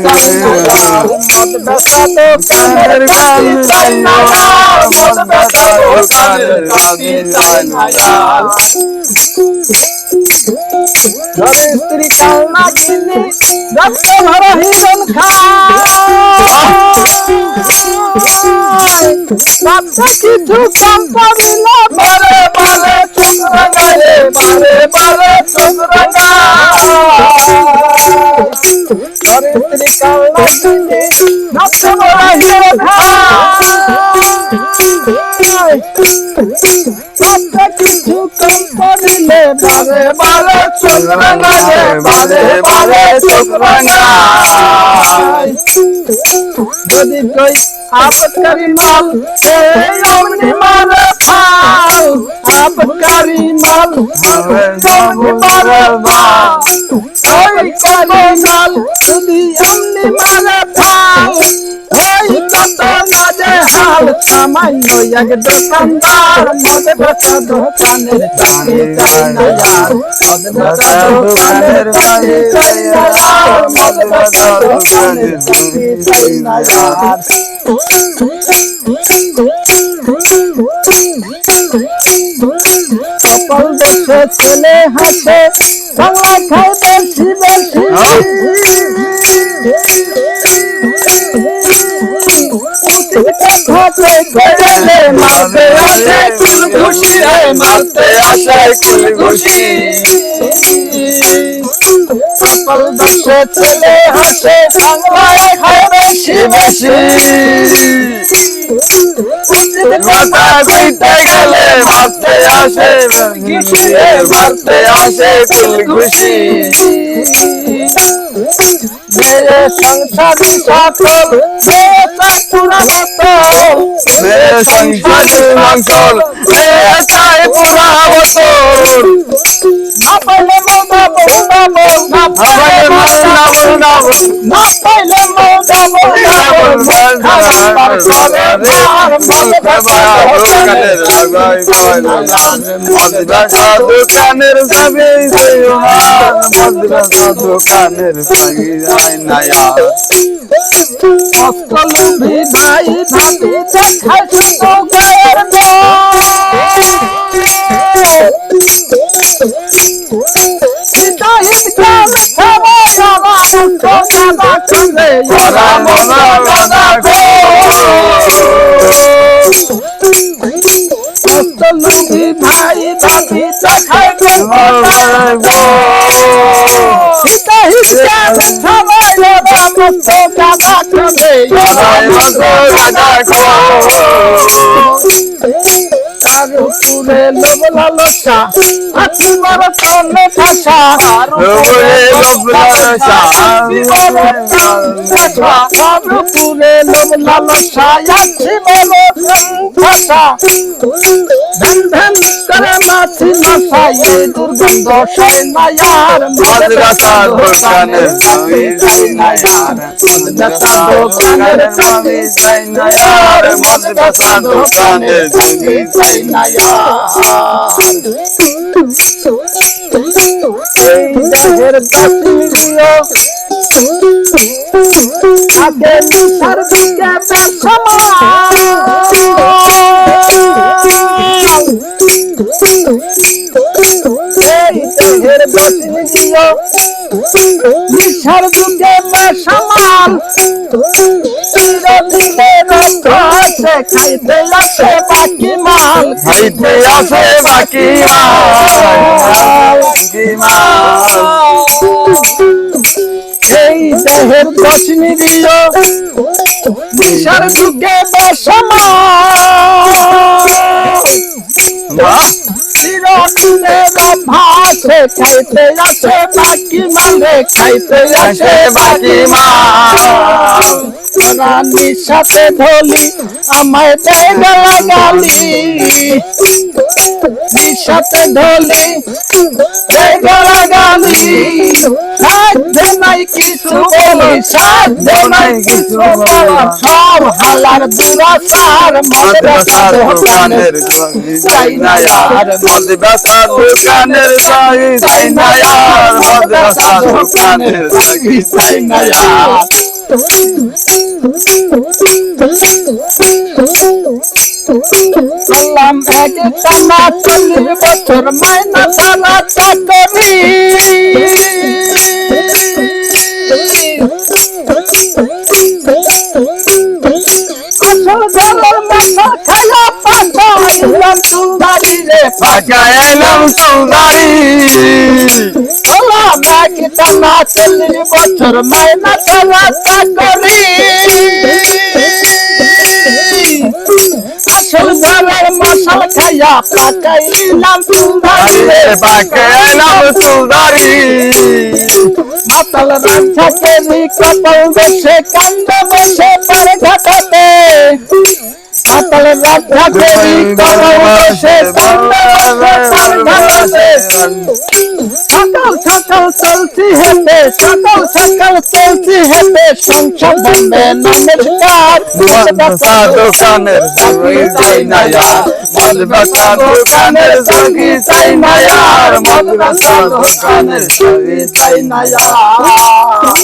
চাই না यार মদ বেচা দোকানের গালি চাই না यार মদ বেচা দোকানের গালি চাই না यार ঘরে স্ত্রী কালনা কিনে রক্ত ভরা হিরণ খায় বাচ্চা কিছু কম করিল বারে বারে চোখ রাঙায় বারে বারে চোখ রাঙায় ঘরে স্ত্রী কালনা কিনে রক্ত ভরা হিরণ খায় বাচ্চা কিছু কম করিলে বারে বারে চোখ রাঙায় বারে বারে চোখ রাঙায় যদি কই আপকারি মাল এই অমনি মারে ফাল আপকারি মাল অমনি মারে ফাল ওই কারি মাল যদি অমনি মারে ফাল ওই কত নাজে হাল সামান্য এক দোকানদার মদ বেচা দোকানের গালি চাই না यार মদ বেচা দোকানের গালি চাই না यार মদ বেচা দোকানের গালি চাই না यार কপাল দেখে ছেলে হাসে বাংলা খায় বেশি বেশি ঘটে গেলে মারতে আসে কুল খুশি মারতে আসে কুল খুশি কপাল দেখে ছেলে হাসে বাংলা খায় বেশি বেশি কথা কইতে গেলে মারতে আসে মারতে আসে কুল খুশি मेरे संसारी साथल पूरा बोतल मेरे संसारी मंगल चाय पूरा बोतल ना पहले मौदा बोलना बोल ना पहले मौदा बोलना बोल ना पहले मौदा बोलना बोल खाना करे मार मत बता दुकानेर लगाई मत बता दुकानेर सभी सेवार मत बता दुकानेर सभी जाय ना यार मस्कल भी भाई भाभी देखाय तो गैर दो भाई भाभी देखाय পুরে লোভ লালসা আছি বড় তনে ঠাসা পুরে লোভ লালসা পুরে লোভ লালসা আছি বড় ঠাসা ধন ধন করে মাছি নশা এই দুর্গন্ধ সয় না यार মদ বেচা দোকানের গালি চাই না यार মদ বেচা দোকানের গালি চাই না यार মদ বেচা দোকানের গালি চাই না यार এই দেহের গাছি দিও আগে নিসার দিকে বেসমা দেহের বসিন দিও নিশার দুগে বেসামাল চিরদিনে রক্ত আছে খাইতে আসে বাকি মাল খাইতে আসে বাকি মাল এই দেহের বসিন দিও নিশার দুগে বেসামাল ভাসে খাইতে আসে বাকি মালে খাইতে আসে বাকি মাল রানীর সাথে ধলি আমায় দেয় গলা গালি সাথে ধলি দেয় গলা গালি সাধ্য নাই কিছু বলি সাধ্য নাই কিছু বলা সব হালার দুরাসার মদ বেচা দোকানের চাই না यार মদ বেচা দোকানের চাই না यार মদ বেচা দোকানের চাই না यार করলাম এক টানা 40 বছর মাইনা ছাড়া চাকরি আসল ঘরের মশা খায়া পাকাইলাম চুলদারি রে পাকাইলাম চুলদারি করলাম এক টানা 40 বছর মাইনা ছাড়া চাকরি আসল ঘরের মশা খায়া পাকাইলাম চুলদারি রে পাকাইলাম চুলদারি মাতাল রাজা কেরি কপাল বসে কান্দ বসে পার ঘাটাতে মাতাল রাজা কেরি কপাল বসে কান্দ বসে পার ঘাটাতে সকাল সকাল চলছি হেঁটে সকাল সকাল চলছি হেঁটে সংসার বন্ধে নমস্কার মদবাসা দোকানের সঙ্গী চাই না আর মদবাসা দোকানের সঙ্গী চাই না আর মদবাসা দোকানের সঙ্গী চাই না আর